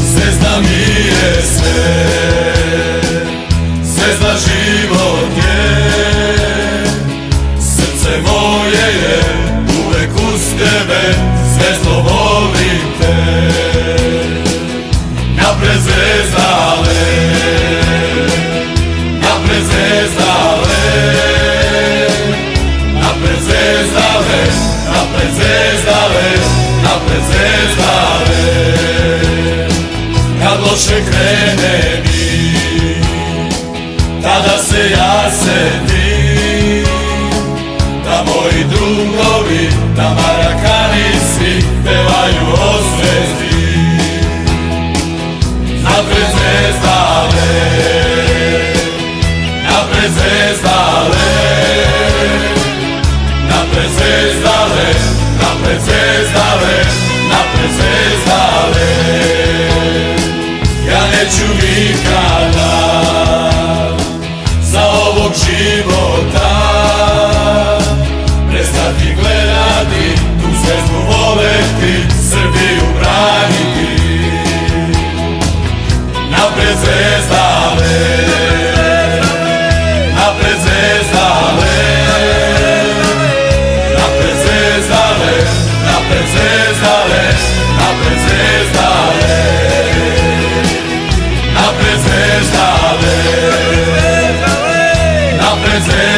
Zvezda mi je sve, zvezda život je, srce moje je uvek uz tebe, zvezdo volim te. Napred zvezdale, napred zvezdale, napred zvezdale, napred zvezdale, napred zvezdale. Kad loše krene mi, tada se ja setim da moji drugovi, da Marakani svi pevaju o zvezdi. Napred zvezdale, napred zvezdale, napred zvezdale, napred zvezdale, napred zvezdale. Ja neću nikada za ovog života prestati gledati, tu zvezdu voleti, Srbiju braniti. Napred zvezdale, napred zvezdale, napred zvezdale, napred zvezdale, napred zvezdale. Napred zvezdale, napred zvezdale.